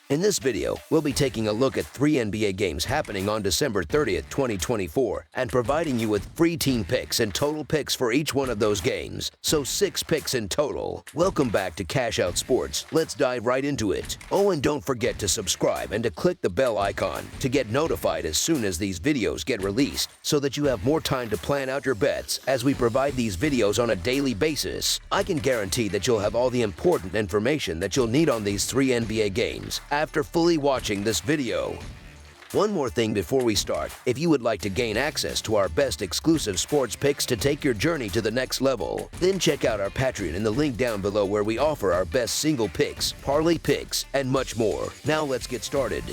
In this video, we'll be taking a look at 3 NBA games happening on December 30th, 2024, and providing you with free team picks and total picks for each one of those games, so 6 picks in total. Welcome back to Cash Out Sports. Let's dive right into it. Oh, and don't forget to subscribe and to click the bell icon to get notified as soon as these videos get released, so that you have more time to plan out your bets as we provide these videos on a daily basis. I can guarantee that you'll have all the important information that you'll need on these 3 NBA games after fully watching this video. One more thing before we start: if you would like to gain access to our best exclusive sports picks to take your journey to the next level, then check out our Patreon in the link down below, where we offer our best single picks, parlay picks, and much more. Now let's get started.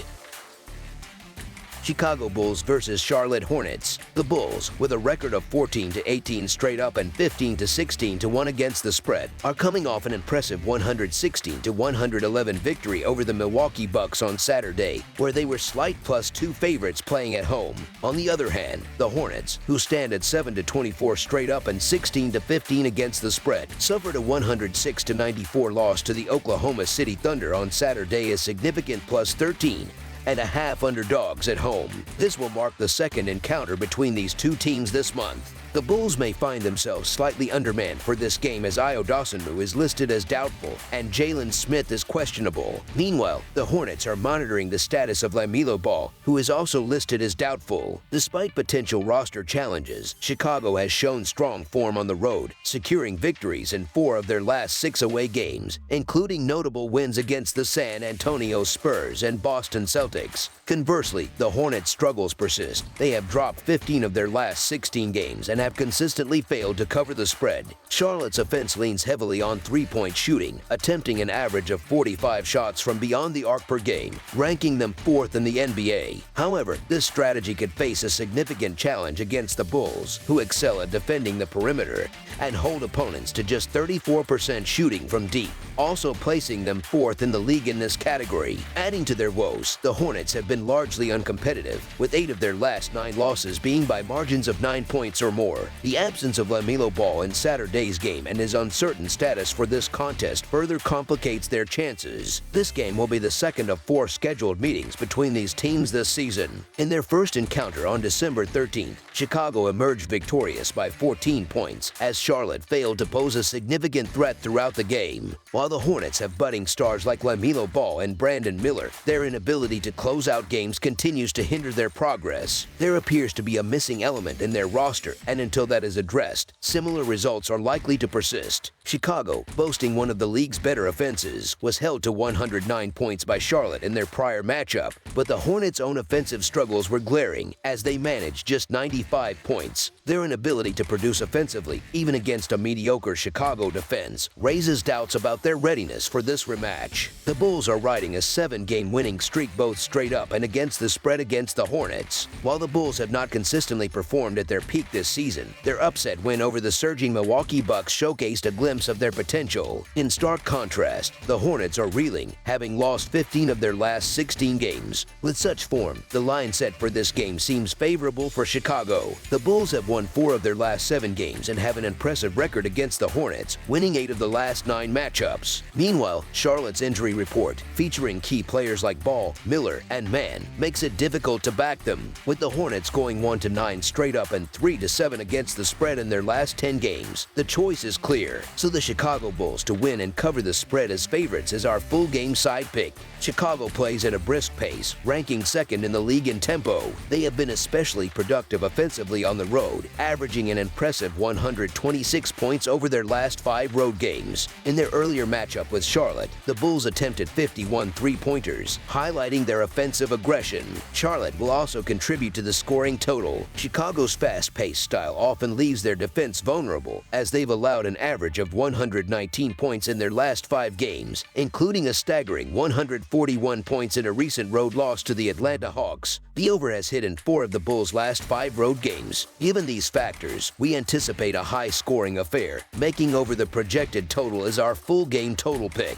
Chicago Bulls versus Charlotte Hornets. The Bulls, with a record of 14-18 straight up and 15-16-1 against the spread, are coming off an impressive 116-111 victory over the Milwaukee Bucks on Saturday, where they were slight +2 favorites playing at home. On the other hand, the Hornets, who stand at 7-24 straight up and 16-15 against the spread, suffered a 106-94 loss to the Oklahoma City Thunder on Saturday as significant +13 and a half underdogs at home. This will mark the second encounter between these two teams this month. The Bulls may find themselves slightly undermanned for this game, as Io Dosunmu is listed as doubtful and Jalen Smith is questionable. Meanwhile, the Hornets are monitoring the status of LaMelo Ball, who is also listed as doubtful. Despite potential roster challenges, Chicago has shown strong form on the road, securing victories in 4 of their last 6 away games, including notable wins against the San Antonio Spurs and Boston Celtics. Conversely, the Hornets' struggles persist. They have dropped 15 of their last 16 games and have consistently failed to cover the spread. Charlotte's offense leans heavily on three-point shooting, attempting an average of 45 shots from beyond the arc per game, ranking them 4th in the NBA. However, this strategy could face a significant challenge against the Bulls, who excel at defending the perimeter and hold opponents to just 34% shooting from deep, also placing them 4th in the league in this category. Adding to their woes, the Hornets have been largely uncompetitive, with 8 of their last 9 losses being by margins of 9 points or more. The absence of LaMelo Ball in Saturday's game and his uncertain status for this contest further complicates their chances. This game will be the second of 4 scheduled meetings between these teams this season. In their first encounter on December 13th, Chicago emerged victorious by 14 points, as Charlotte failed to pose a significant threat throughout the game. While the Hornets have budding stars like LaMelo Ball and Brandon Miller, their inability to close out games continues to hinder their progress. There appears to be a missing element in their roster, and until that is addressed, similar results are likely to persist. Chicago, boasting one of the league's better offenses, was held to 109 points by Charlotte in their prior matchup, but the Hornets' own offensive struggles were glaring, as they managed just 95 points. Their inability to produce offensively, even against a mediocre Chicago defense, raises doubts about their readiness for this rematch. The Bulls are riding a 7-game winning streak both straight up and against the spread against the Hornets. While the Bulls have not consistently performed at their peak this season, their upset win over the surging Milwaukee Bucks showcased a glimpse of their potential. In stark contrast, the Hornets are reeling, having lost 15 of their last 16 games. With such form, the line set for this game seems favorable for Chicago. The Bulls have won 4 of their last 7 games and have an impressive record against the Hornets, winning 8 of the last 9 matchups. Meanwhile, Charlotte's injury report, featuring key players like Ball, Miller, and Mann, makes it difficult to back them, with the Hornets going 1-9 straight up and 3-7 against the spread in their last 10 games. The choice is clear, so the Chicago Bulls to win and cover the spread as favorites is our full game side pick. Chicago plays at a brisk pace, ranking 2nd in the league in tempo. They have been especially productive offensively on the road, averaging an impressive 126 points over their last 5 road games. In their earlier matchup with Charlotte, the Bulls attempted 51 three-pointers, highlighting their offensive aggression. Charlotte will also contribute to the scoring total. Chicago's fast-paced style often leaves their defense vulnerable, as they've allowed an average of 119 points in their last 5 games, including a staggering 141 points in a recent road loss to the Atlanta Hawks. The over has hit in 4 of the Bulls' last 5 road games. Given these factors, we anticipate a high-scoring affair, making over the projected total as our full game total pick.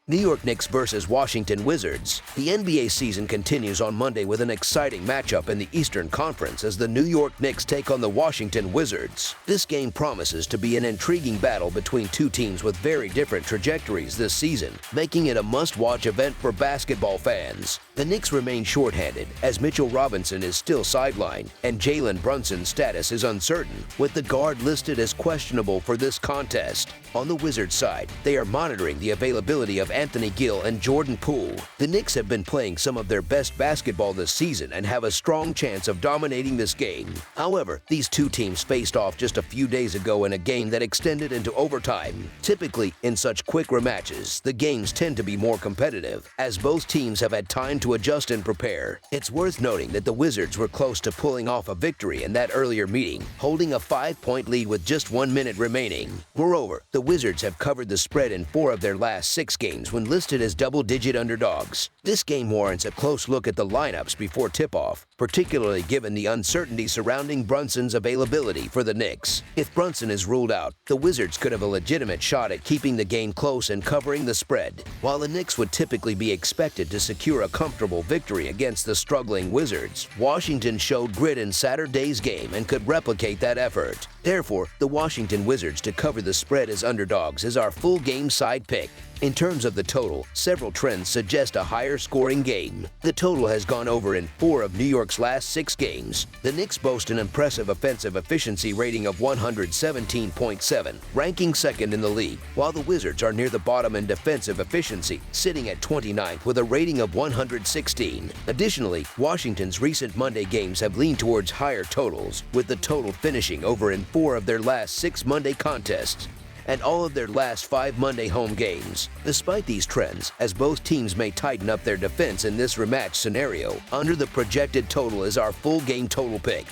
New York Knicks versus Washington Wizards. The NBA season continues on Monday with an exciting matchup in the Eastern Conference as the New York Knicks take on the Washington Wizards. This game promises to be an intriguing battle between two teams with very different trajectories this season, making it a must-watch event for basketball fans. The Knicks remain shorthanded as Mitchell Robinson is still sidelined and Jalen Brunson's status is uncertain, with the guard listed as questionable for this contest. On the Wizards side, they are monitoring the availability of Anthony Gill and Jordan Poole. The Knicks have been playing some of their best basketball this season and have a strong chance of dominating this game. However, these two teams faced off just a few days ago in a game that extended into overtime. Typically, in such quick rematches, the games tend to be more competitive, as both teams have had time to adjust and prepare. It's worth noting that the Wizards were close to pulling off a victory in that earlier meeting, holding a 5-point lead with just 1 minute remaining. Moreover, the Wizards have covered the spread in 4 of their last 6 games when listed as double-digit underdogs. This game warrants a close look at the lineups before tip-off, particularly given the uncertainty surrounding Brunson's availability for the Knicks. If Brunson is ruled out, the Wizards could have a legitimate shot at keeping the game close and covering the spread, while the Knicks would typically be expected to secure a comfortable victory against the struggling Wizards. Washington showed grit in Saturday's game and could replicate that effort. Therefore, the Washington Wizards to cover the spread as underdogs is our full game side pick. In terms of the total, several trends suggest a higher scoring game. The total has gone over in 4 of New York's last 6 games. The Knicks boast an impressive offensive efficiency rating of 117.7, ranking second in the league, while the Wizards are near the bottom in defensive efficiency, sitting at 29th with a rating of 116. Additionally, Washington's recent Monday games have leaned towards higher totals, with the total finishing over in 4 of their last 6 Monday contests and all of their last 5 Monday home games. Despite these trends, as both teams may tighten up their defense in this rematch scenario, under the projected total is our full game total pick.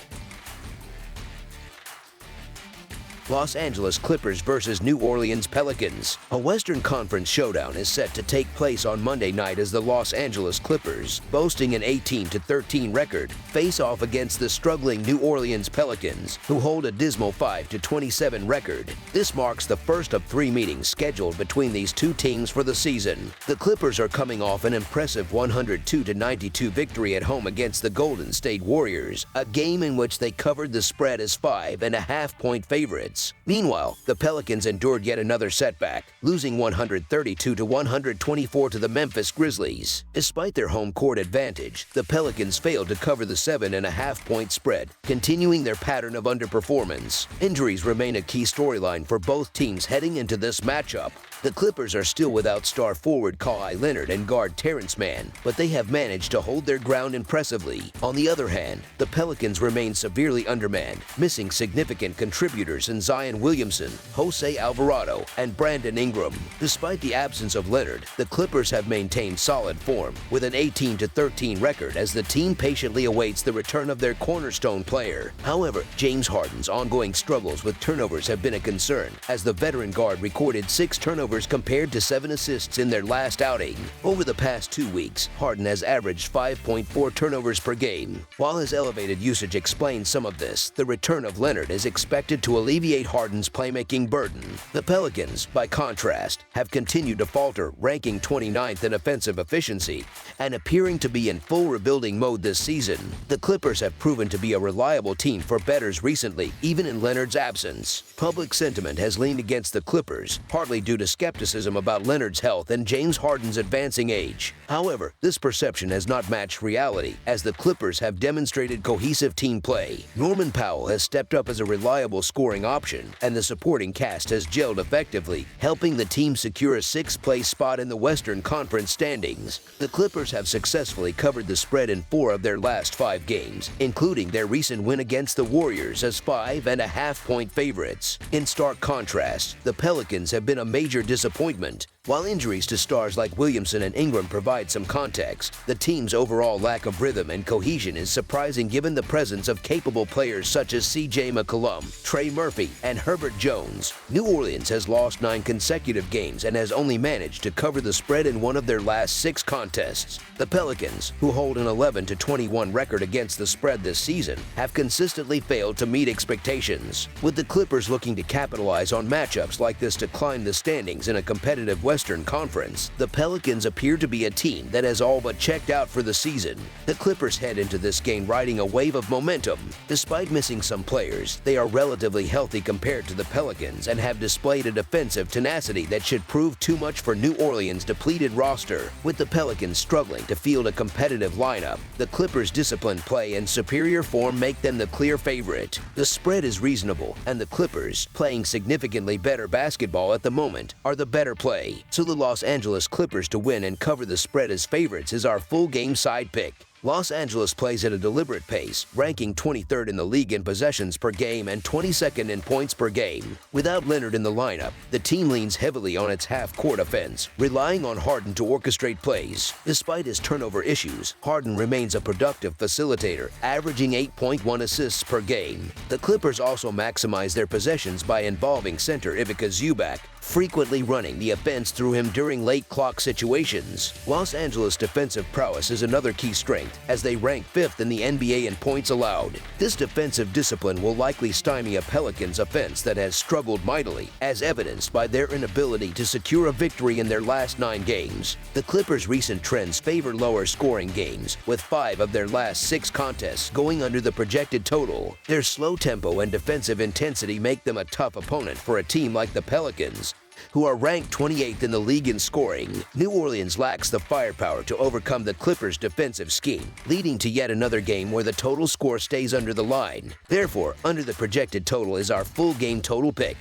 Los Angeles Clippers versus New Orleans Pelicans. A Western Conference showdown is set to take place on Monday night as the Los Angeles Clippers, boasting an 18-13 record, face off against the struggling New Orleans Pelicans, who hold a dismal 5-27 record. This marks the first of 3 meetings scheduled between these two teams for the season. The Clippers are coming off an impressive 102-92 victory at home against the Golden State Warriors, a game in which they covered the spread as 5.5-point favorites. Meanwhile, the Pelicans endured yet another setback, losing 132-124 to the Memphis Grizzlies. Despite their home court advantage, the Pelicans failed to cover the 7.5-point spread, continuing their pattern of underperformance. Injuries remain a key storyline for both teams heading into this matchup. The Clippers are still without star forward Kawhi Leonard and guard Terrence Mann, but they have managed to hold their ground impressively. On the other hand, the Pelicans remain severely undermanned, missing significant contributors in Zion Williamson, Jose Alvarado, and Brandon Ingram. Despite the absence of Leonard, the Clippers have maintained solid form, with an 18-13 record as the team patiently awaits the return of their cornerstone player. However, James Harden's ongoing struggles with turnovers have been a concern, as the veteran guard recorded 6 turnovers compared to 7 assists in their last outing. Over the past 2 weeks, Harden has averaged 5.4 turnovers per game. While his elevated usage explains some of this, the return of Leonard is expected to alleviate Harden's playmaking burden. The Pelicans, by contrast, have continued to falter, ranking 29th in offensive efficiency and appearing to be in full rebuilding mode this season. The Clippers have proven to be a reliable team for bettors recently, even in Leonard's absence. Public sentiment has leaned against the Clippers, partly due to skepticism about Leonard's health and James Harden's advancing age. However, this perception has not matched reality, as the Clippers have demonstrated cohesive team play. Norman Powell has stepped up as a reliable scoring option, and the supporting cast has gelled effectively, helping the team secure a 6th place spot in the Western Conference standings. The Clippers have successfully covered the spread in 4 of their last 5 games, including their recent win against the Warriors as 5.5-point favorites. In stark contrast, the Pelicans have been a major disappointment. While injuries to stars like Williamson and Ingram provide some context, the team's overall lack of rhythm and cohesion is surprising given the presence of capable players such as C.J. McCollum, Trey Murphy, and Herbert Jones. New Orleans has lost 9 consecutive games and has only managed to cover the spread in 1 of their last 6 contests. The Pelicans, who hold an 11-21 record against the spread this season, have consistently failed to meet expectations, with the Clippers looking to capitalize on matchups like this to climb the standings in a competitive Western Western Conference, the Pelicans appear to be a team that has all but checked out for the season. The Clippers head into this game riding a wave of momentum. Despite missing some players, they are relatively healthy compared to the Pelicans and have displayed a defensive tenacity that should prove too much for New Orleans' depleted roster. With the Pelicans struggling to field a competitive lineup, the Clippers' disciplined play and superior form make them the clear favorite. The spread is reasonable, and the Clippers, playing significantly better basketball at the moment, are the better play. So the Los Angeles Clippers to win and cover the spread as favorites is our full game side pick. Los Angeles plays at a deliberate pace, ranking 23rd in the league in possessions per game and 22nd in points per game. Without Leonard in the lineup, the team leans heavily on its half-court offense, relying on Harden to orchestrate plays. Despite his turnover issues, Harden remains a productive facilitator, averaging 8.1 assists per game. The Clippers also maximize their possessions by involving center Ivica Zubac, frequently running the offense through him during late clock situations. Los Angeles' defensive prowess is another key strength, as they rank 5th in the NBA in points allowed. This defensive discipline will likely stymie a Pelicans offense that has struggled mightily, as evidenced by their inability to secure a victory in their last 9 games. The Clippers' recent trends favor lower scoring games, with 5 of their last 6 contests going under the projected total. Their slow tempo and defensive intensity make them a tough opponent for a team like the Pelicans, who are ranked 28th in the league in scoring. New Orleans lacks the firepower to overcome the Clippers' defensive scheme, leading to yet another game where the total score stays under the line. Therefore, under the projected total is our full game total pick.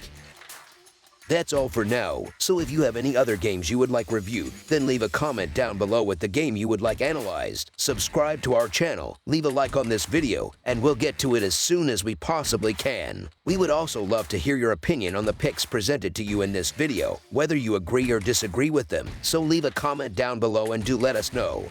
That's all for now, so if you have any other games you would like reviewed, then leave a comment down below with the game you would like analyzed. Subscribe to our channel, leave a like on this video, and we'll get to it as soon as we possibly can. We would also love to hear your opinion on the picks presented to you in this video, whether you agree or disagree with them, so leave a comment down below and do let us know.